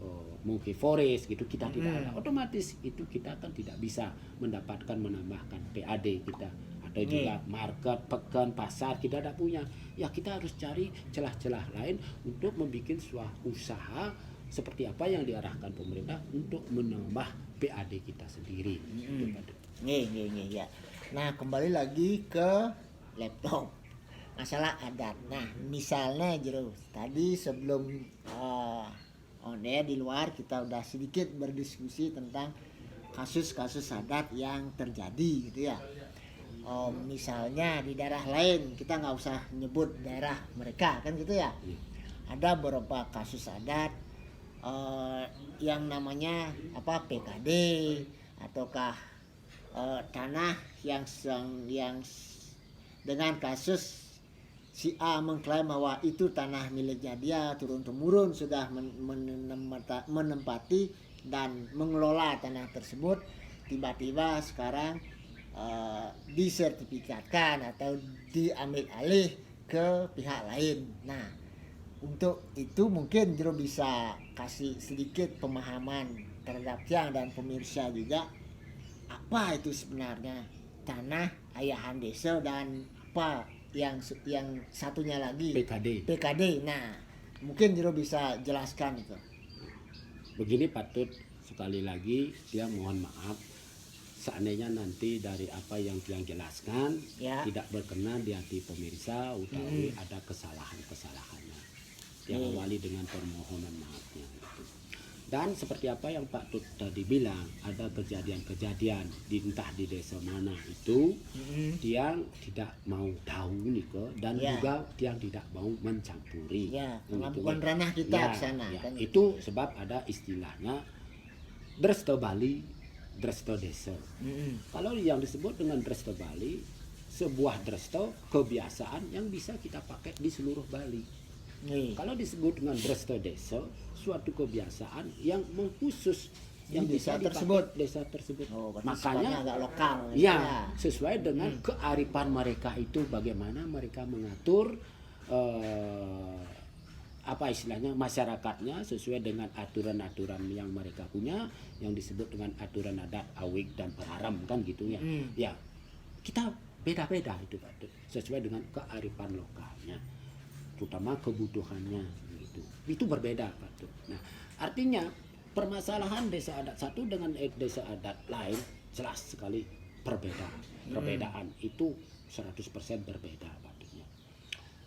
monkey forest gitu, kita tidak ada. Otomatis itu kita kan tidak bisa menambahkan PAD kita, atau juga market, pekan, pasar kita tidak punya. Ya kita harus cari celah-celah lain untuk membuat sebuah usaha seperti apa yang diarahkan pemerintah untuk menambah PAD kita sendiri. Ya. Nah, kembali lagi ke laptop, masalah adat. Nah, misalnya Jero, tadi sebelum on air di luar kita udah sedikit berdiskusi tentang kasus-kasus adat yang terjadi gitu ya. Misalnya di daerah lain, kita nggak usah nyebut daerah mereka kan gitu ya. Ada beberapa kasus adat yang namanya PKD ataukah tanah yang dengan kasus si A mengklaim bahwa itu tanah miliknya dia, turun-temurun sudah menempati dan mengelola tanah tersebut, tiba-tiba sekarang disertifikatkan atau diambil alih ke pihak lain. Nah, untuk itu mungkin Jero bisa kasih sedikit pemahaman terhadap Tiang dan pemirsa juga, apa itu sebenarnya tanah ayahan desa dan apa yang satunya lagi PKD. PKD. Nah, mungkin Jero bisa jelaskan itu. Begini Patut, sekali lagi dia mohon maaf seandainya nanti dari apa yang Tiang jelaskan Ya. tidak berkenan di hati pemirsa utawi ada kesalahan-kesalahannya. Tiang awali dengan permohonan maafnya. Dan seperti apa yang Pak Tut tadi bilang, ada kejadian-kejadian entah di desa mana itu, Tiang tidak mau tahu nih dan Ya. juga Tiang tidak mau mencampuri. Ya, karena Gitu. bukan ranah kita Ya, ke sana ya. kan. Itu sebab ada istilahnya Dresto Bali, Dresto Desa. Kalau yang disebut dengan Dresto Bali, sebuah dresto kebiasaan yang bisa kita pakai di seluruh Bali. Kalau disebut dengan Dresto Desa, suatu kebiasaan yang mengkhusus yang Di bisa desa dipakai tersebut. desa tersebut. Oh, berarti Makanya sifatnya agak lokal. ya sesuai dengan kearifan mereka itu bagaimana mereka mengatur apa istilahnya masyarakatnya sesuai dengan aturan-aturan yang mereka punya yang disebut dengan aturan adat Awig dan Pararam kan gitu ya. Ya kita beda-beda itu Pak Tut, sesuai dengan kearifan lokalnya, terutama kebutuhannya gitu. Itu berbeda Pak Tut. Nah artinya permasalahan desa adat satu dengan desa adat lain jelas sekali perbedaan itu 100% berbeda Pak Tutnya.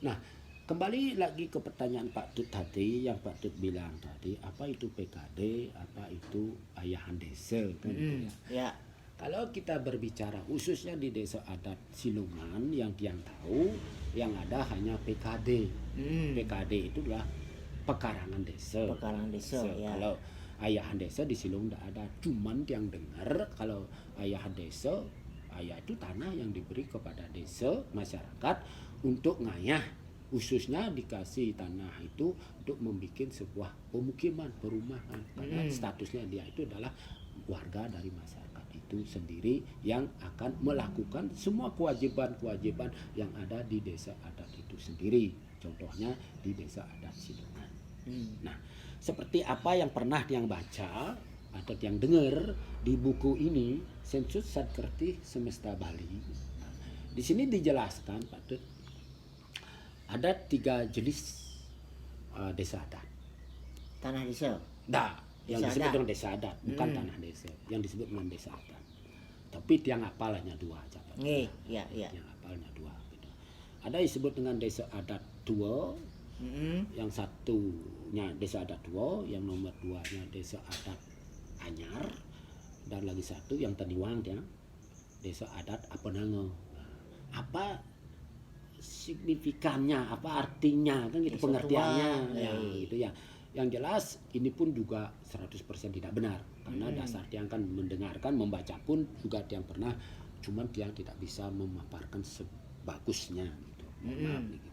Nah kembali lagi ke pertanyaan Pak Tut tadi yang Pak Tut bilang tadi, apa itu PKD, apa itu ayahan desa kan gitu ya. Ya. Kalau kita berbicara khususnya di desa adat Silungan yang Tiang tahu yang ada hanya PKD. PKD itu adalah pekarangan desa. Pekarangan desa, ya. Kalau ayahan desa di Silung tidak ada, cuman yang dengar kalau ayahan desa, ayah itu tanah yang diberi kepada desa masyarakat untuk ngayah, khususnya dikasih tanah itu untuk membuat sebuah pemukiman, perumahan, karena statusnya dia itu adalah warga dari masyarakat itu sendiri yang akan melakukan semua kewajiban-kewajiban yang ada di desa adat itu sendiri. Contohnya di desa adat Silungan. Nah, seperti apa yang pernah yang baca atau yang dengar di buku ini, Sensus Satkerti Semesta Bali. Nah, di sini dijelaskan Pak Tut, ada 3 jenis desa adat. Tanah desa. Yang Desa disebut adat. dengan desa adat, bukan tanah desa. Yang disebut dengan desa adat. Tapi tiang apal hanya 2 aja. Pak. Ya. Yang apalnya 2. Gitu. Ada yang disebut dengan desa adat tua, yang satunya desa adat tua, yang nomor 2-nya desa adat anyar, dan lagi satu yang tadiwang ya, desa adat Apenango. Apa signifikannya, apa artinya kan gitu, Desa pengertiannya tua, ya gitu ya. Yang jelas ini pun juga 100% tidak benar karena dasar Tiang kan mendengarkan, membaca pun juga Tiang pernah, cuman Tiang tidak bisa memaparkan sebagusnya gitu. Maaf nih, gitu.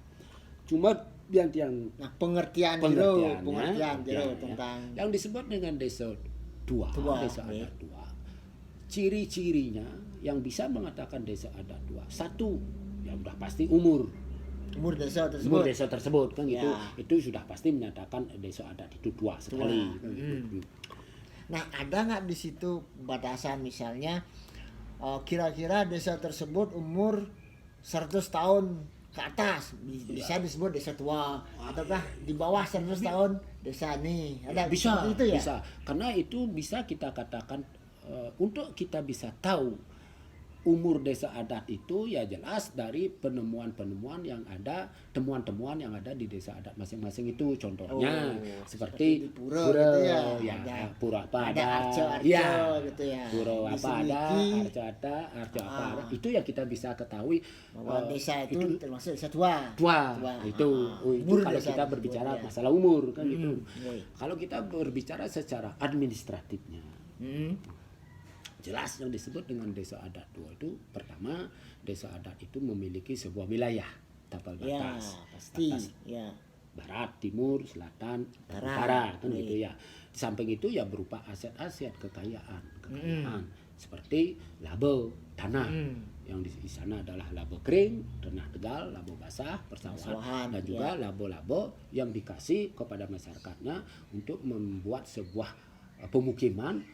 Cuma yang Tiang Nah, pengertian pengertiannya Jero ya, tentang yang disebut dengan desa tua, desa ya. adat tua. Ciri-cirinya yang bisa mengatakan desa adat tua, satu yang udah pasti umur desa umur tersebut. desa tersebut kan gitu, Ya. itu sudah pasti menyatakan desa adat itu tua sekali. Kan, gitu. Nah, ada nggak di situ batasan misalnya kira-kira desa tersebut umur 100 tahun ke atas bisa disebut desa tua, ataukah di bawah 100 tahun desa nih, ada Bisa seperti itu ya? bisa karena itu bisa kita katakan untuk kita bisa tahu umur desa adat itu ya jelas dari penemuan-penemuan yang ada, temuan-temuan yang ada di desa adat masing-masing itu. Contohnya seperti di pura gitu ya, ya pura apa ada arca-arca ya, gitu ya. pura Di apa ada, Semiki, arca apa ada, itu yang kita bisa ketahui bahwa desa itu termasuk desa tua. tua. Itu Umur kalau desa kita tersebut, berbicara ya. masalah umur kan gitu. Iya. Kalau kita berbicara secara administratifnya, jelas yang disebut dengan desa adat tua itu pertama, desa adat itu memiliki sebuah wilayah tapal Ya, batas, pasti. batas Ya. barat, timur, selatan, Utara. utara kan Iya. gitu ya. Di samping itu ya berupa aset-aset kekayaan. seperti laba tanah. Yang di sana adalah laba kering, tanah tegal, laba basah, persawahan, dan juga laba-laba yang dikasih kepada masyarakatnya untuk membuat sebuah pemukiman,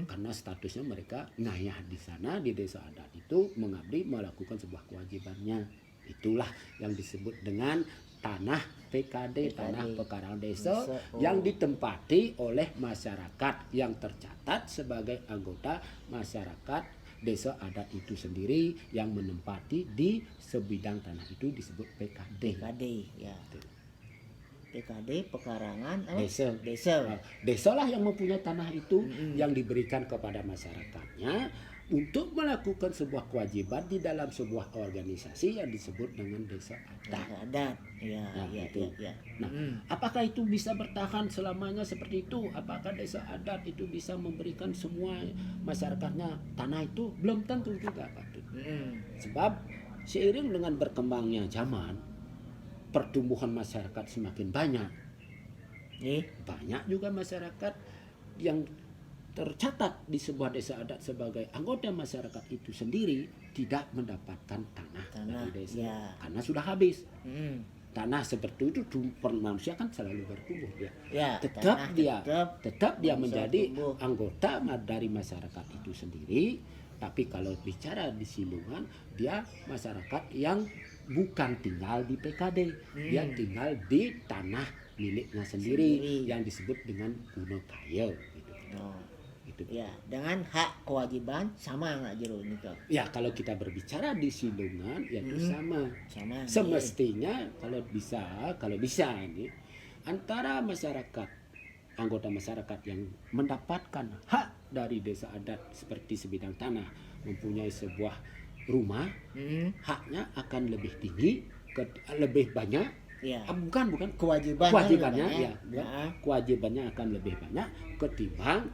karena statusnya mereka ngayah di sana di desa adat itu mengabdi, melakukan sebuah kewajibannya. Itulah yang disebut dengan tanah PKD, tanah pekarangan desa, yang ditempati oleh masyarakat yang tercatat sebagai anggota masyarakat desa adat itu sendiri, yang menempati di sebidang tanah itu disebut PKD. PKD ya. PKD pekarangan Desa. desa. Desa lah yang mempunyai tanah itu, yang diberikan kepada masyarakatnya untuk melakukan sebuah kewajiban di dalam sebuah organisasi yang disebut dengan desa adat. Adat ya, Nah, ya, itu. ya, ya. Nah, apakah itu bisa bertahan selamanya seperti itu? Apakah desa adat itu bisa memberikan semua masyarakatnya tanah itu? Belum tentu juga, Pak Tut. Sebab seiring dengan berkembangnya zaman, pertumbuhan masyarakat semakin banyak. Banyak juga masyarakat yang tercatat di sebuah desa adat sebagai anggota masyarakat itu sendiri tidak mendapatkan tanah dari desa, karena sudah habis. Tanah seperti itu manusia kan selalu bertumbuh ya. Tetap dia menjadi anggota dari masyarakat itu sendiri. Tapi kalau bicara di Silungan, dia masyarakat yang bukan tinggal di PKD, dia tinggal di tanah miliknya sendiri yang disebut dengan Kuno Kayo gitu. Gitu. Ya, dengan hak kewajiban sama nggak Jero ini kok? Ya, kalau kita berbicara di Silungan ya itu sama. Sama. Semestinya kalau bisa ini antara masyarakat, anggota masyarakat yang mendapatkan hak dari desa adat seperti sebidang tanah, mempunyai sebuah rumah, haknya akan lebih tinggi, lebih banyak. Ya. Bukan Kewajibannya kewajibannya akan lebih banyak ketimbang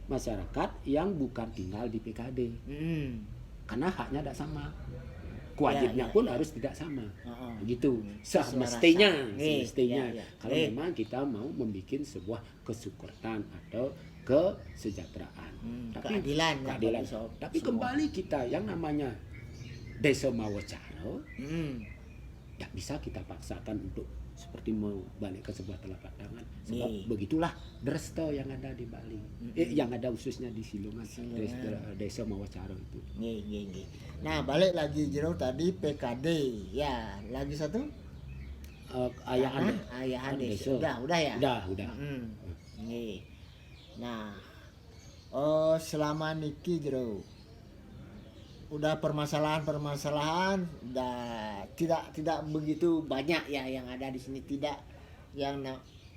masyarakat yang bukan tinggal di PKD. Karena haknya tidak sama, kewajibannya pun harus tidak sama. Begitu semestinya. Kalau memang kita mau membuat sebuah kesyukuran atau kesejahteraan, keadilan. Tapi kembali kita yang namanya desa Mawacaro, tidak bisa kita paksakan untuk seperti mau balik ke sebuah telapak tangan, sebab begitulah Dresta yang ada di Bali, yang ada khususnya di Silungan, desa Mawacaro itu. Nah, balik lagi Jero tadi PKD ya, lagi satu ayahan desa. Udah ya. Udah. Nah, selama niki Jero udah permasalahan udah tidak begitu banyak ya yang ada di sini, tidak yang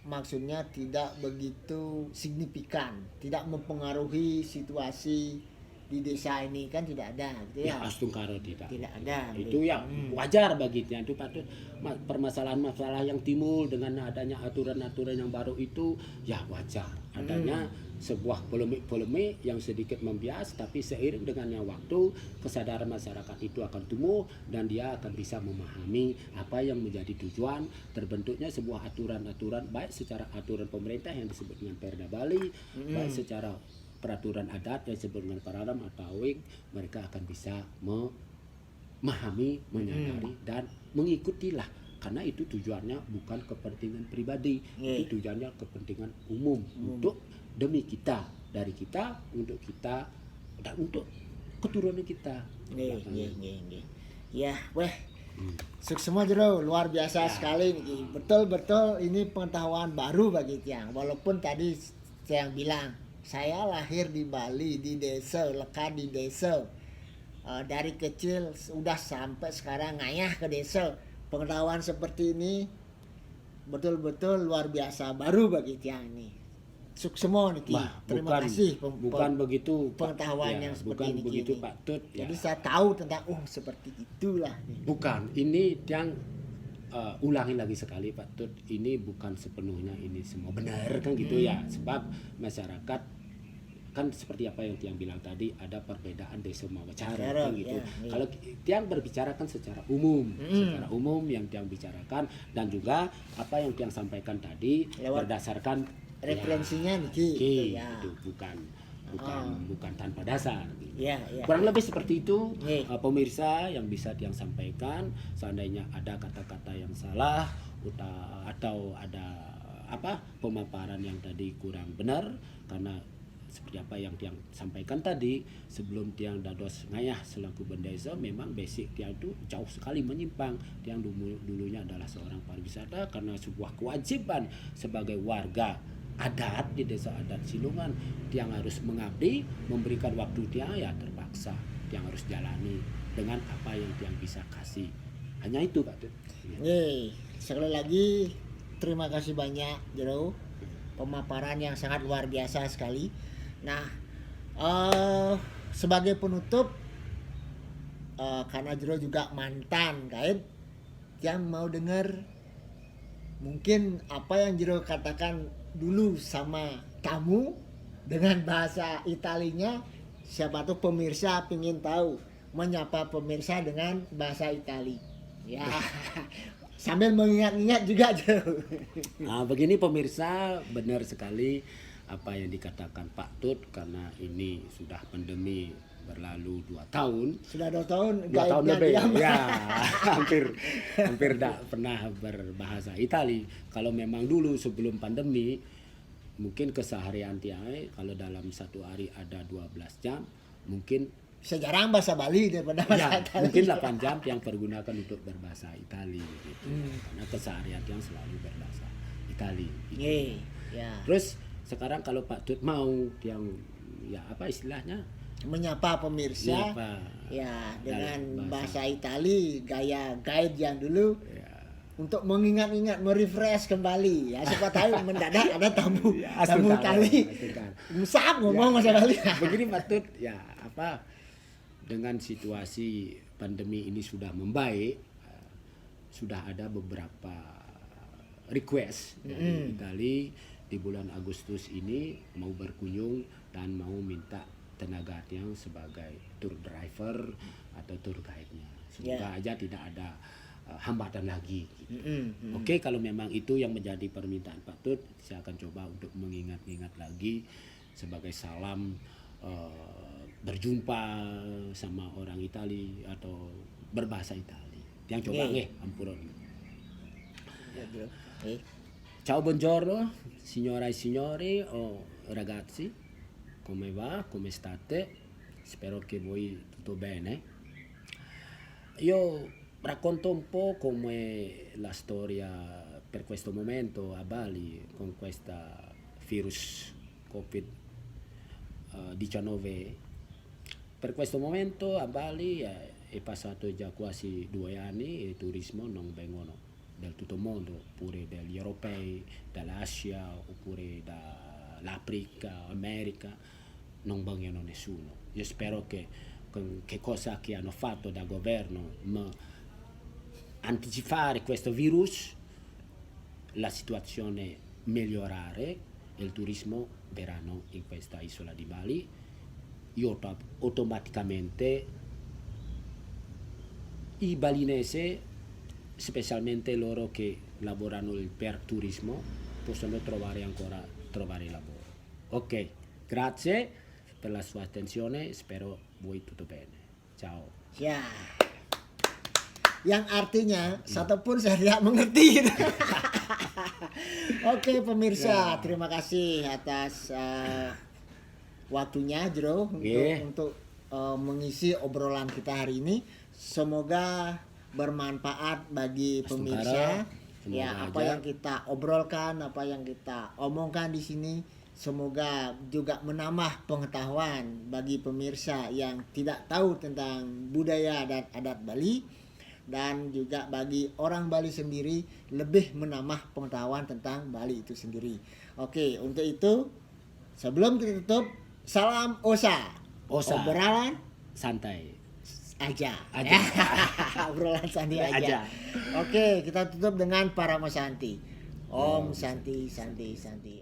maksudnya tidak begitu signifikan, tidak mempengaruhi situasi di desa ini kan, tidak ada gitu ya. Astungkaro tidak ada. Itu yang wajar baginya itu patut. Permasalahan-masalah yang timbul dengan adanya aturan-aturan yang baru itu ya wajar. Adanya sebuah polemik-polemik yang sedikit membias, tapi seiring dengannya waktu kesadaran masyarakat itu akan tumbuh dan dia akan bisa memahami apa yang menjadi tujuan terbentuknya sebuah aturan-aturan, baik secara aturan pemerintah yang disebut dengan Perda Bali, baik secara peraturan adat yang disebut dengan Paradam atau Awing. Mereka akan bisa memahami, menyadari dan mengikutilah, karena itu tujuannya bukan kepentingan pribadi, itu tujuannya kepentingan umum, untuk demi kita, dari kita, untuk kita dan untuk keturunan kita. Ya, sukses semua Jero, luar biasa sekali nih. Betul-betul ini pengetahuan baru bagi Tiang. Walaupun tadi saya bilang saya lahir di Bali, di desa, lekat di desa. Dari kecil udah sampai sekarang ngayah ke desa. Pengetahuan seperti ini betul-betul luar biasa baru bagi Tiang ini. Sukses semua nih. Terima kasih. Bukan begitu pengetahuan yang seperti bukan ini. Begitu Pak Tut. Jadi saya tahu tentang seperti itulah. Bukan, ini yang ulangi lagi sekali Pak Tut, ini bukan sepenuhnya ini semua benar kan gitu ya, sebab masyarakat kan seperti apa yang Tiang bilang tadi, ada perbedaan desa Mawacaro kan gitu. Kalau Tiang berbicara kan secara umum, yang Tiang bicarakan, dan juga apa yang Tiang sampaikan tadi lewat berdasarkan referensinya itu bukan bukan tanpa dasar. Ya, ya. Kurang lebih seperti itu, Nih. pemirsa yang bisa Tiang sampaikan. Seandainya ada kata-kata yang salah atau ada pemaparan yang tadi kurang benar, karena seperti apa yang Tiang sampaikan tadi, sebelum Tiang dados ngayah selaku bendesa, memang basic Tiang itu jauh sekali menyimpang. Tiang dulunya adalah seorang pariwisata, karena sebuah kewajiban sebagai warga adat di desa adat Silungan, Tiang harus mengabdi, memberikan waktu Tiang, ya terpaksa Tiang harus jalani dengan apa yang Tiang bisa kasih. Hanya itu Pak Tut. Nih, sekali lagi terima kasih banyak Jero, pemaparan yang sangat luar biasa sekali. Nah, sebagai penutup, karena Jero juga mantan guide, yang mau dengar mungkin apa yang Jero katakan dulu sama kamu dengan bahasa Italinya, siapa tuh pemirsa pingin tahu, menyapa pemirsa dengan bahasa Itali. Ya, sambil mengingat-ingat juga Jero. Nah, begini pemirsa, benar sekali apa yang dikatakan Pak Tut, karena ini sudah pandemi berlalu 2 tahun. Sudah 2 tahun 2 tahun gaibnya lebih. diam. Ya, hampir tidak pernah berbahasa Itali. Kalau memang dulu sebelum pandemi, mungkin keseharian Tiang kalau dalam satu hari ada 12 jam, mungkin Sejarang bahasa Bali daripada bahasa ya, Itali. mungkin 8 jam yang pergunakan untuk berbahasa Itali gitu. Karena keseharian yang selalu berbahasa Itali gitu. Nih, ya. Terus sekarang kalau Pak Tut mau yang ya apa istilahnya? Menyapa pemirsa. Menyapa Ya, dengan dalam bahasa Itali, gaya guide yang dulu, ya, untuk mengingat-ingat, merefresh kembali. Ya, siapa tahu mendadak ada tamu tamu asukan, Itali. asukan. Musab ngomong bahasa Bali. Begini Pak Tut, ya apa, dengan situasi pandemi ini sudah membaik, sudah ada beberapa request dari Itali di bulan Agustus ini mau berkunjung dan mau minta tenaga Tiang sebagai tour driver atau tour guide-nya. Semoga aja tidak ada hambatan lagi. Oke, kalau memang itu yang menjadi permintaan Pak Tut, saya akan coba untuk mengingat-ingat lagi sebagai salam berjumpa sama orang Itali atau berbahasa Itali. Yang coba ampun. Ciao, buongiorno, signora e signori, ragazzi, come va? Come state? Spero che voi tutto bene. Io racconto un po' come la storia per questo momento a Bali con questa virus Covid-19. Per questo momento a Bali è passato già quasi 2 anni e il turismo non vengono del tutto mondo, oppure degli europei, dall'Asia, oppure dall'Africa, America, non vengono nessuno. Io spero che con che cosa che hanno fatto da governo anticipare questo virus, la situazione migliorare e il turismo verranno in questa isola di Bali. Io automaticamente i balinesi, specialmente loro che lavorano per turismo, possono trovare lavoro. Ok, grazie per la sua attenzione, spero voi tutto bene. Ciao. Ya. Yang artinya satupun saya tidak mengerti. Oke pemirsa, terima kasih atas waktunya Jero untuk mengisi obrolan kita hari ini. Semoga bermanfaat bagi pemirsa. Ya, apa yang kita obrolkan, apa yang kita omongkan di sini, semoga juga menambah pengetahuan bagi pemirsa yang tidak tahu tentang budaya dan adat Bali, dan juga bagi orang Bali sendiri lebih menambah pengetahuan tentang Bali itu sendiri. Oke, untuk itu sebelum kita tutup, salam Osa. Obrolan santai aja. Aja. Obrolan santai aja. Oke, kita tutup dengan Paramo Santi. Om Santi Santi Santi.